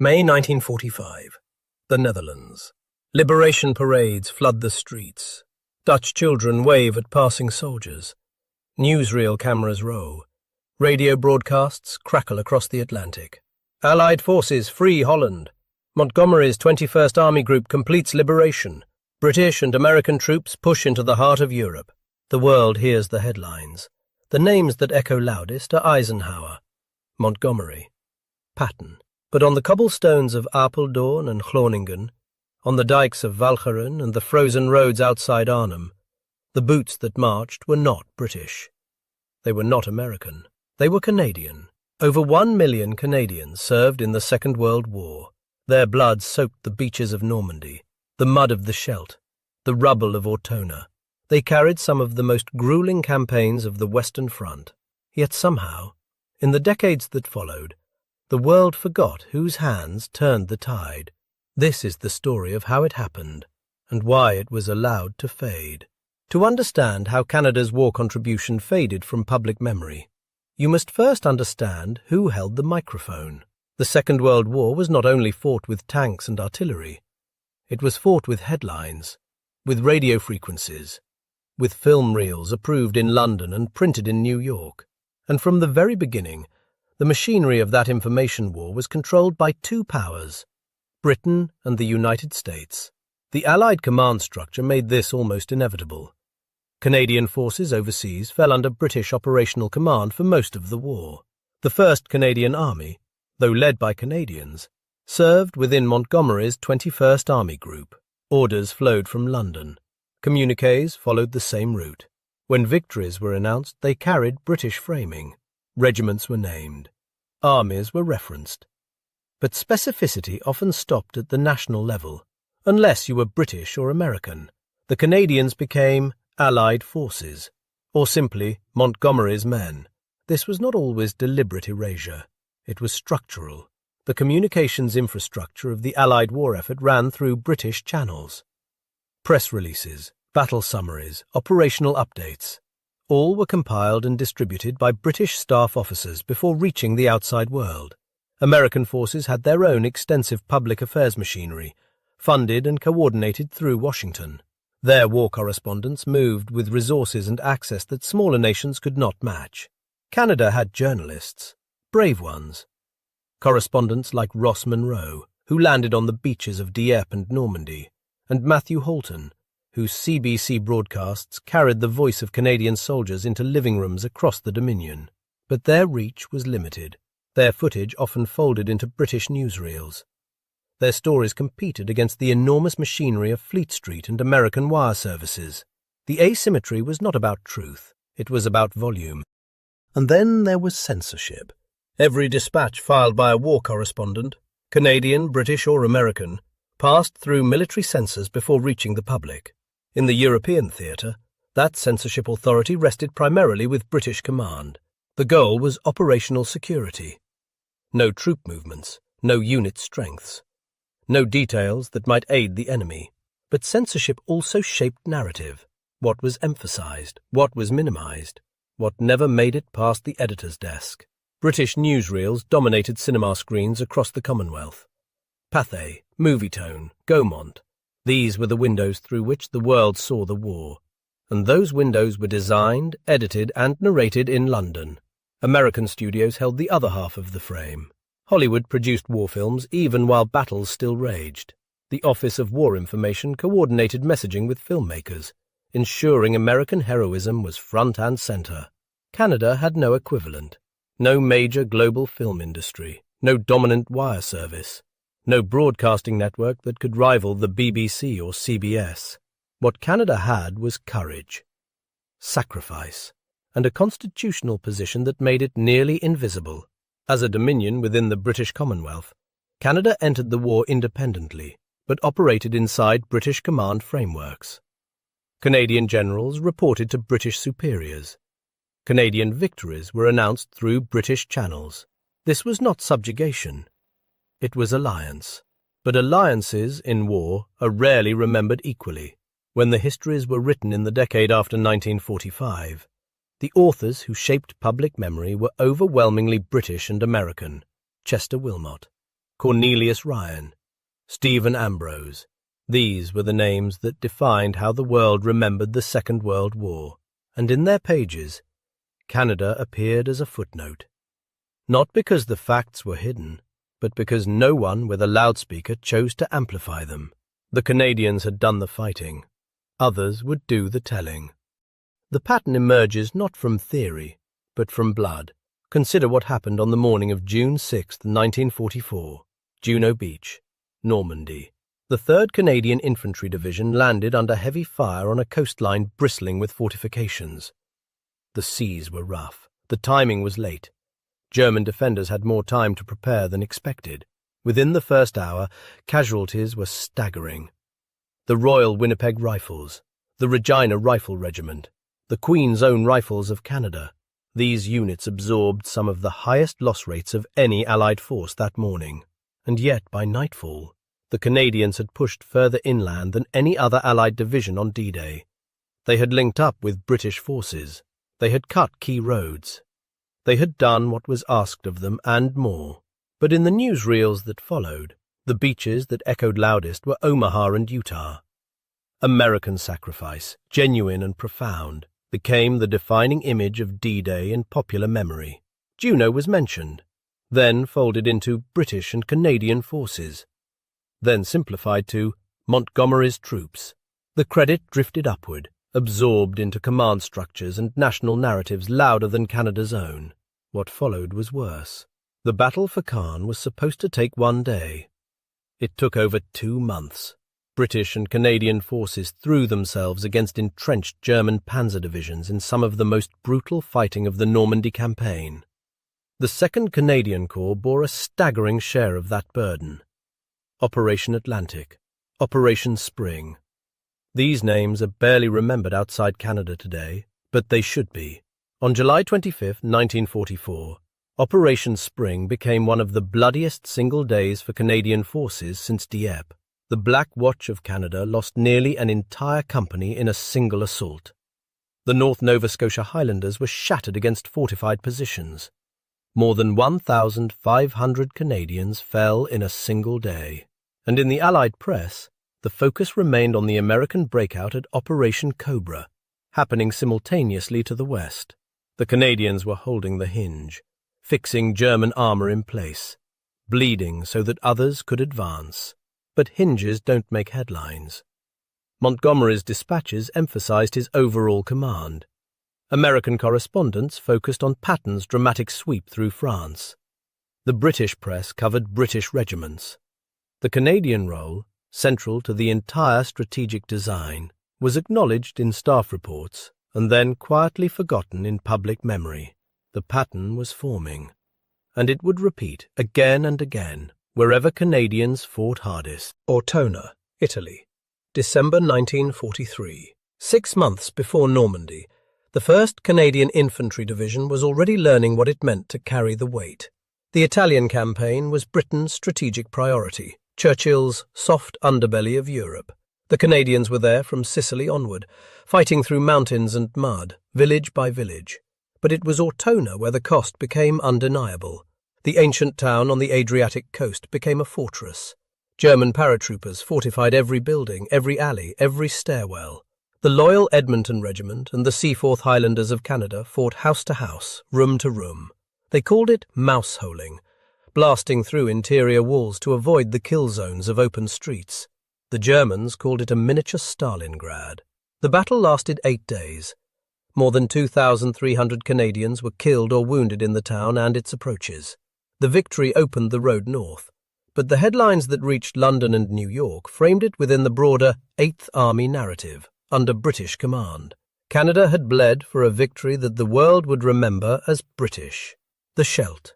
May 1945. The Netherlands. Liberation parades flood the streets. Dutch children wave at passing soldiers. Newsreel cameras roll. Radio broadcasts crackle across the Atlantic. Allied forces free Holland. Montgomery's 21st Army Group completes liberation. British and American troops push into the heart of Europe. The world hears the headlines. The names that echo loudest are Eisenhower, Montgomery, Patton. But on the cobblestones of Apeldoorn and Groningen, on the dikes of Walcheren and the frozen roads outside Arnhem, the boots that marched were not British. They were not American. They were Canadian. Over 1 million Canadians served in the Second World War. Their blood soaked the beaches of Normandy, the mud of the Scheldt, the rubble of Ortona. They carried some of the most grueling campaigns of the Western Front. Yet somehow, in the decades that followed, the world forgot whose hands turned the tide. This is the story of how it happened, and why it was allowed to fade. To understand how Canada's war contribution faded from public memory, you must first understand who held the microphone. The Second World War was not only fought with tanks and artillery, it was fought with headlines, with radio frequencies, with film reels approved in London and printed in New York. And from the very beginning, the machinery of that information war was controlled by two powers, Britain and the United States. The Allied command structure made this almost inevitable. Canadian forces overseas fell under British operational command for most of the war. The 1st Canadian Army, though led by Canadians, served within Montgomery's 21st Army Group. Orders flowed from London. Communiques followed the same route. When victories were announced, they carried British framing. Regiments were named. Armies were referenced. But specificity often stopped at the national level. Unless you were British or American, the Canadians became Allied forces, or simply Montgomery's men. This was not always deliberate erasure. It was structural. The communications infrastructure of the Allied war effort ran through British channels. Press releases, battle summaries, operational updates. All were compiled and distributed by British staff officers before reaching the outside world. American forces had their own extensive public affairs machinery, funded and coordinated through Washington. Their war correspondents moved with resources and access that smaller nations could not match. Canada had journalists, brave ones. Correspondents like Ross Munro, who landed on the beaches of Dieppe and Normandy, and Matthew Holton, whose CBC broadcasts carried the voice of Canadian soldiers into living rooms across the Dominion. But their reach was limited. Their footage often folded into British newsreels. Their stories competed against the enormous machinery of Fleet Street and American wire services. The asymmetry was not about truth, it was about volume. And then there was censorship. Every dispatch filed by a war correspondent, Canadian, British or American, passed through military censors before reaching the public. In the European theatre, that censorship authority rested primarily with British command. The goal was operational security. No troop movements, no unit strengths, no details that might aid the enemy. But censorship also shaped narrative. What was emphasized, what was minimized, what never made it past the editor's desk. British newsreels dominated cinema screens across the Commonwealth. Pathé, Movietone, Gaumont. These were the windows through which the world saw the war. And those windows were designed, edited and narrated in London. American studios held the other half of the frame. Hollywood produced war films even while battles still raged. The Office of War Information coordinated messaging with filmmakers, ensuring American heroism was front and center. Canada had no equivalent. No major global film industry. No dominant wire service. No broadcasting network that could rival the BBC or CBS. What Canada had was courage, sacrifice, and a constitutional position that made it nearly invisible. As a dominion within the British Commonwealth, Canada entered the war independently, but operated inside British command frameworks. Canadian generals reported to British superiors. Canadian victories were announced through British channels. This was not subjugation. It was alliance. But alliances in war are rarely remembered equally. When the histories were written in the decade after 1945, the authors who shaped public memory were overwhelmingly British and American. Chester Wilmot, Cornelius Ryan, Stephen Ambrose. These were the names that defined how the world remembered the Second World War, and in their pages, Canada appeared as a footnote. Not because the facts were hidden, but because no one with a loudspeaker chose to amplify them. The Canadians had done the fighting. Others would do the telling. The pattern emerges not from theory, but from blood. Consider what happened on the morning of June 6, 1944, Juno Beach, Normandy. The 3rd Canadian Infantry Division landed under heavy fire on a coastline bristling with fortifications. The seas were rough. The timing was late. German defenders had more time to prepare than expected. Within the first hour, casualties were staggering. The Royal Winnipeg Rifles, the Regina Rifle Regiment, the Queen's Own Rifles of Canada. These units absorbed some of the highest loss rates of any Allied force that morning. And yet, by nightfall, the Canadians had pushed further inland than any other Allied division on D-Day. They had linked up with British forces. They had cut key roads. They had done what was asked of them and more. But in the newsreels that followed, the beaches that echoed loudest were Omaha and Utah. American sacrifice, genuine and profound, became the defining image of D-Day in popular memory. Juno was mentioned, then folded into British and Canadian forces, then simplified to Montgomery's troops. The credit drifted upward, absorbed into command structures and national narratives louder than Canada's own. What followed was worse. The battle for Caen was supposed to take one day. It took over 2 months. British and Canadian forces threw themselves against entrenched German panzer divisions in some of the most brutal fighting of the Normandy campaign. The 2nd Canadian Corps bore a staggering share of that burden. Operation Atlantic, Operation Spring. These names are barely remembered outside Canada today, but they should be. On July 25, 1944, Operation Spring became one of the bloodiest single days for Canadian forces since Dieppe. The Black Watch of Canada lost nearly an entire company in a single assault. The North Nova Scotia Highlanders were shattered against fortified positions. More than 1,500 Canadians fell in a single day. And in the Allied press, the focus remained on the American breakout at Operation Cobra, happening simultaneously to the west. The Canadians were holding the hinge, fixing German armour in place, bleeding so that others could advance. But hinges don't make headlines. Montgomery's dispatches emphasized his overall command. American correspondents focused on Patton's dramatic sweep through France. The British press covered British regiments. The Canadian role, central to the entire strategic design, was acknowledged in staff reports and then quietly forgotten in public memory. The pattern was forming, and it would repeat again and again wherever Canadians fought hardest. Ortona, Italy, December 1943. 6 months before Normandy, the 1st Canadian Infantry Division was already learning what it meant to carry the weight. The Italian campaign was Britain's strategic priority, Churchill's soft underbelly of Europe. The Canadians were there from Sicily onward, fighting through mountains and mud, village by village. But it was Ortona where the cost became undeniable. The ancient town on the Adriatic coast became a fortress. German paratroopers fortified every building, every alley, every stairwell. The loyal Edmonton Regiment and the Seaforth Highlanders of Canada fought house to house, room to room. They called it mouse-holing, blasting through interior walls to avoid the kill zones of open streets. The Germans called it a miniature Stalingrad. The battle lasted 8 days. More than 2,300 Canadians were killed or wounded in the town and its approaches. The victory opened the road north, but the headlines that reached London and New York framed it within the broader 8th Army narrative, under British command. Canada had bled for a victory that the world would remember as British. The Scheldt,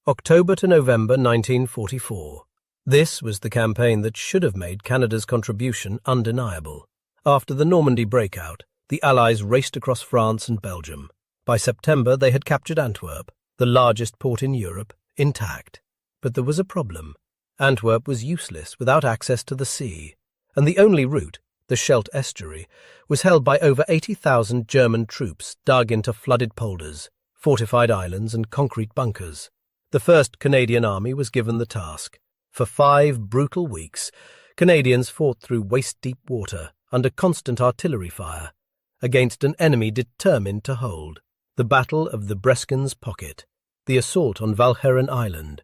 October to November 1944. This was the campaign that should have made Canada's contribution undeniable. After the Normandy breakout, the Allies raced across France and Belgium. By September, they had captured Antwerp, the largest port in Europe, intact. But there was a problem. Antwerp was useless without access to the sea, and the only route, the Scheldt estuary, was held by over 80,000 German troops dug into flooded polders, fortified islands and concrete bunkers. The 1st Canadian Army was given the task. For 5 brutal weeks, Canadians fought through waist-deep water under constant artillery fire against an enemy determined to hold. The Battle of the Breskin's Pocket, the assault on Walcheren Island.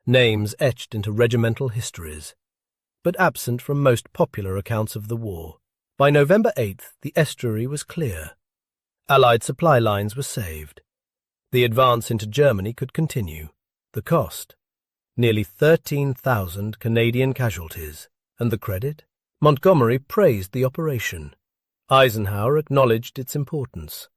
Names etched into regimental histories, but absent from most popular accounts of the war. By November 8th, the estuary was clear. Allied supply lines were saved. The advance into Germany could continue. The cost? Nearly 13,000 Canadian casualties. And the credit? Montgomery praised the operation. Eisenhower acknowledged its importance.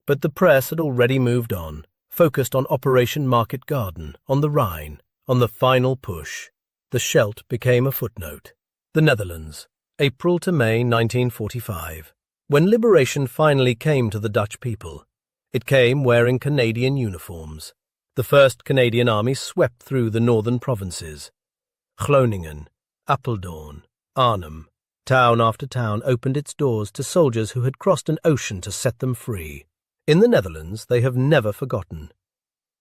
But the press had already moved on, focused on Operation Market Garden, on the Rhine, on the final push. The Scheldt became a footnote. The Netherlands, April to May 1945. When liberation finally came to the Dutch people, it came wearing Canadian uniforms. The 1st Canadian Army swept through the northern provinces. Groningen, Apeldoorn, Arnhem. Town after town opened its doors to soldiers who had crossed an ocean to set them free. In the Netherlands, they have never forgotten.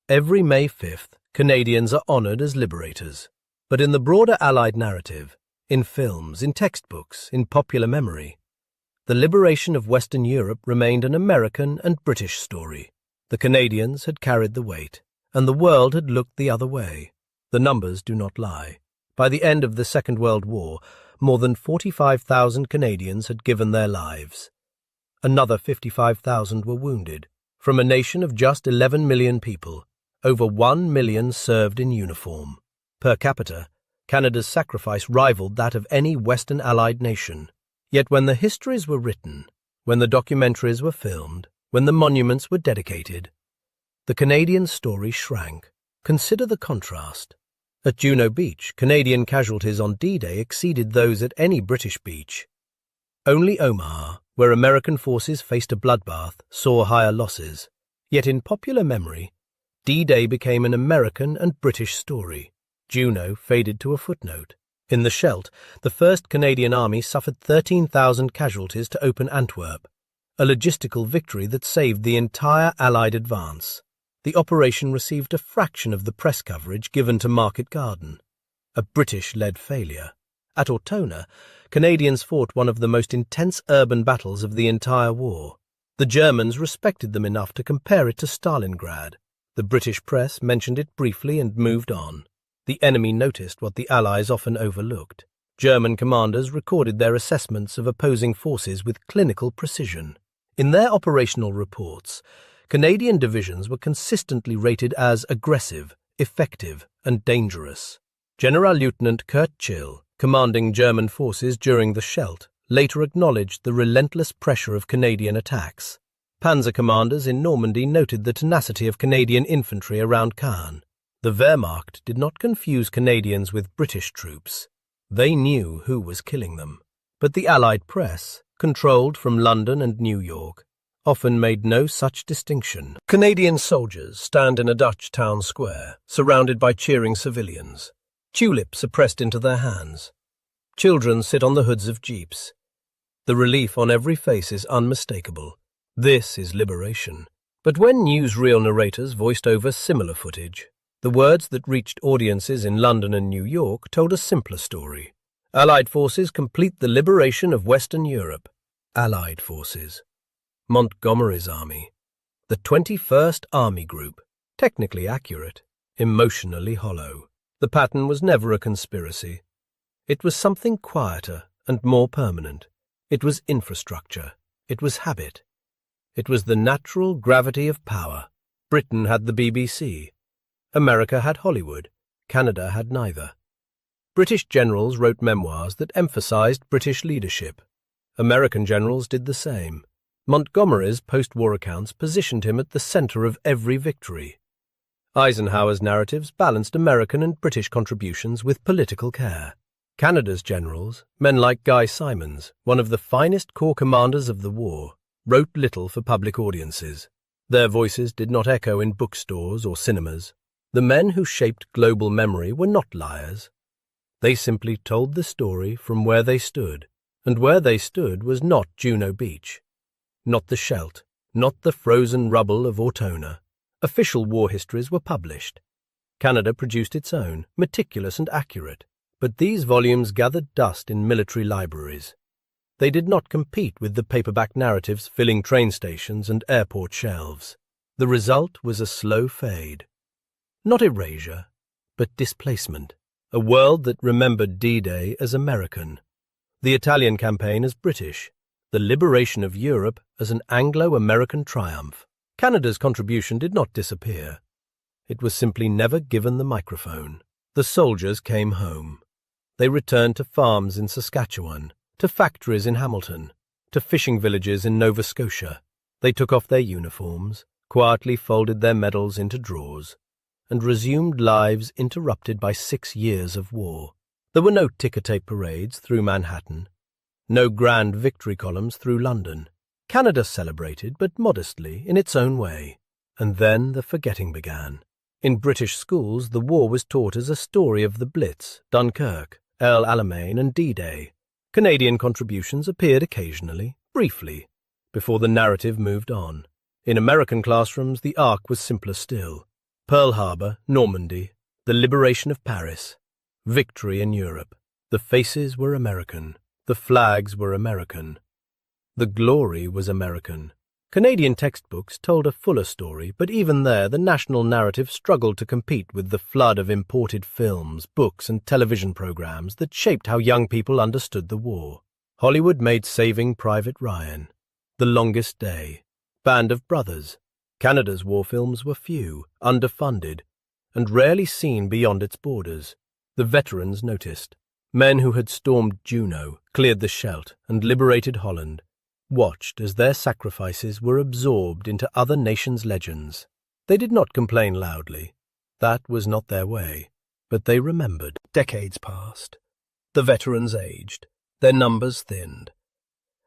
Every May 5th, Canadians are honoured as liberators. But in the broader Allied narrative, in films, in textbooks, in popular memory, the liberation of Western Europe remained an American and British story. The Canadians had carried the weight, and the world had looked the other way. The numbers do not lie. By the end of the Second World War, more than 45,000 Canadians had given their lives. Another 55,000 were wounded. From a nation of just 11 million people, over 1 million served in uniform. Per capita, Canada's sacrifice rivaled that of any Western Allied nation. Yet when the histories were written, when the documentaries were filmed, when the monuments were dedicated, the Canadian story shrank. Consider the contrast. At Juno Beach, Canadian casualties on D-Day exceeded those at any British beach. Only Omaha, where American forces faced a bloodbath, saw higher losses. Yet in popular memory, D-Day became an American and British story. Juno faded to a footnote. In the Scheldt, the 1st Canadian Army suffered 13,000 casualties to open Antwerp, a logistical victory that saved the entire Allied advance. The operation received a fraction of the press coverage given to Market Garden, a British-led failure. At Ortona, Canadians fought one of the most intense urban battles of the entire war. The Germans respected them enough to compare it to Stalingrad. The British press mentioned it briefly and moved on. The enemy noticed what the Allies often overlooked. German commanders recorded their assessments of opposing forces with clinical precision. In their operational reports, Canadian divisions were consistently rated as aggressive, effective, and dangerous. Generalleutnant Kurt Chill, commanding German forces during the Scheldt, later acknowledged the relentless pressure of Canadian attacks. Panzer commanders in Normandy noted the tenacity of Canadian infantry around Caen. The Wehrmacht did not confuse Canadians with British troops. They knew who was killing them. But the Allied press, controlled from London and New York, often made no such distinction. Canadian soldiers stand in a Dutch town square, surrounded by cheering civilians. Tulips are pressed into their hands. Children sit on the hoods of jeeps. The relief on every face is unmistakable. This is liberation. But when newsreel narrators voiced over similar footage, the words that reached audiences in London and New York told a simpler story. Allied forces complete the liberation of Western Europe. Allied forces. Montgomery's army. The 21st Army Group. Technically accurate, emotionally hollow. The pattern was never a conspiracy. It was something quieter and more permanent. It was infrastructure. It was habit. It was the natural gravity of power. Britain had the BBC. America had Hollywood. Canada had neither. British generals wrote memoirs that emphasized British leadership. American generals did the same. Montgomery's post-war accounts positioned him at the center of every victory. Eisenhower's narratives balanced American and British contributions with political care. Canada's generals, men like Guy Simons, one of the finest corps commanders of the war, wrote little for public audiences. Their voices did not echo in bookstores or cinemas. The men who shaped global memory were not liars. They simply told the story from where they stood, and where they stood was not Juno Beach, not the Scheldt, not the frozen rubble of Ortona. Official war histories were published. Canada produced its own, meticulous and accurate, but these volumes gathered dust in military libraries. They did not compete with the paperback narratives filling train stations and airport shelves. The result was a slow fade. Not erasure, but displacement. A world that remembered D-Day as American, the Italian campaign as British, the liberation of Europe as an Anglo-American triumph. Canada's contribution did not disappear. It was simply never given the microphone. The soldiers came home. They returned to farms in Saskatchewan, to factories in Hamilton, to fishing villages in Nova Scotia. They took off their uniforms, quietly folded their medals into drawers, and resumed lives interrupted by 6 years of war. There were no ticker-tape parades through Manhattan, no grand victory columns through London. Canada celebrated, but modestly, in its own way. And then the forgetting began. In British schools, the war was taught as a story of the Blitz, Dunkirk, El Alamein, and D-Day. Canadian contributions appeared occasionally, briefly, before the narrative moved on. In American classrooms, the arc was simpler still. Pearl Harbor, Normandy, the liberation of Paris, victory in Europe. The faces were American. The flags were American. The glory was American. Canadian textbooks told a fuller story, but even there the national narrative struggled to compete with the flood of imported films, books, and television programs that shaped how young people understood the war. Hollywood made Saving Private Ryan, The Longest Day, Band of Brothers. Canada's war films were few, underfunded, and rarely seen beyond its borders. The veterans noticed. Men who had stormed Juno, cleared the Scheldt, and liberated Holland, watched as their sacrifices were absorbed into other nations' legends. They did not complain loudly. That was not their way. But they remembered. Decades passed. The veterans aged. Their numbers thinned.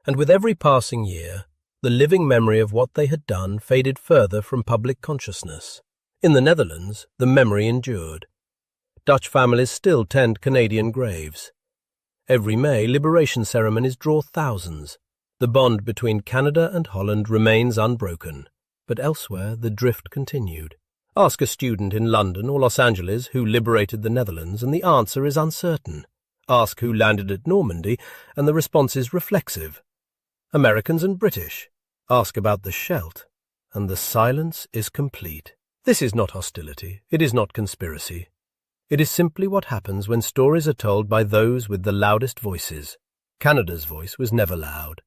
And with every passing year, the living memory of what they had done faded further from public consciousness. In the Netherlands, the memory endured. Dutch families still tend Canadian graves. Every May, liberation ceremonies draw thousands. The bond between Canada and Holland remains unbroken, but elsewhere the drift continued. Ask a student in London or Los Angeles who liberated the Netherlands, and the answer is uncertain. Ask who landed at Normandy, and the response is reflexive. Americans and British. Ask about the Scheldt, and the silence is complete. This is not hostility. It is not conspiracy. It is simply what happens when stories are told by those with the loudest voices. Canada's voice was never loud.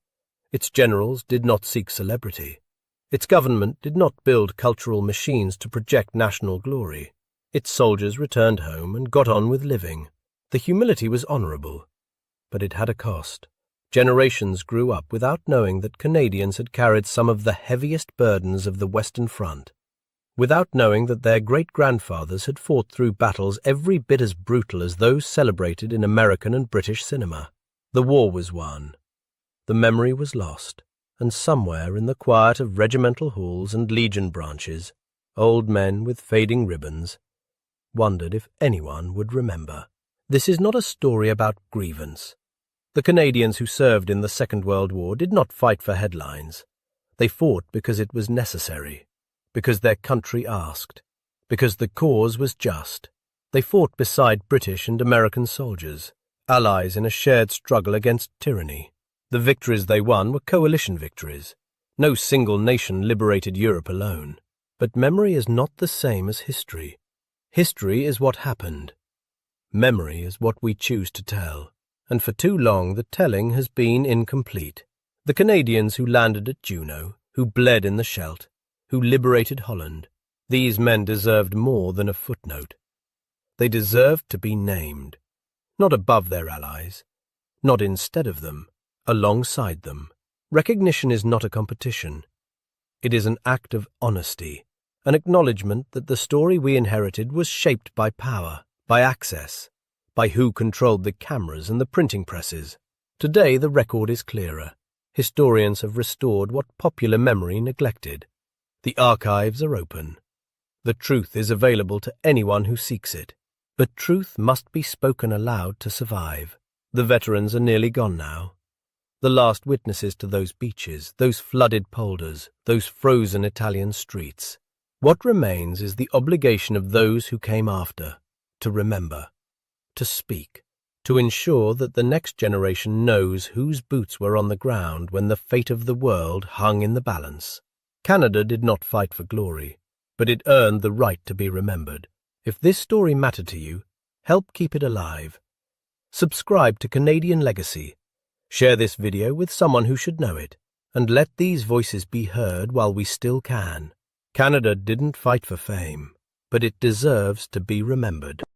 Its generals did not seek celebrity. Its government did not build cultural machines to project national glory. Its soldiers returned home and got on with living. The humility was honourable, but it had a cost. Generations grew up without knowing that Canadians had carried some of the heaviest burdens of the Western Front, without knowing that their great-grandfathers had fought through battles every bit as brutal as those celebrated in American and British cinema. The war was won. The memory was lost, and somewhere in the quiet of regimental halls and legion branches, old men with fading ribbons wondered if anyone would remember. This is not a story about grievance. The Canadians who served in the Second World War did not fight for headlines. They fought because it was necessary, because their country asked, because the cause was just. They fought beside British and American soldiers, allies in a shared struggle against tyranny. The victories they won were coalition victories. No single nation liberated Europe alone. But memory is not the same as history. History is what happened. Memory is what we choose to tell. And for too long the telling has been incomplete. The Canadians who landed at Juno, who bled in the Scheldt, who liberated Holland, these men deserved more than a footnote. They deserved to be named, not above their allies, not instead of them, alongside them. Recognition is not a competition. It is an act of honesty, an acknowledgement that the story we inherited was shaped by power, by access, by who controlled the cameras and the printing presses. Today the record is clearer. Historians have restored what popular memory neglected. The archives are open. The truth is available to anyone who seeks it. But truth must be spoken aloud to survive. The veterans are nearly gone now. The last witnesses to those beaches, those flooded polders, those frozen Italian streets. What remains is the obligation of those who came after, to remember, to speak, to ensure that the next generation knows whose boots were on the ground when the fate of the world hung in the balance. Canada did not fight for glory, but it earned the right to be remembered. If this story mattered to you, help keep it alive. Subscribe to Canadian Legacy. Share this video with someone who should know it, and let these voices be heard while we still can. Canada didn't fight for fame, but it deserves to be remembered.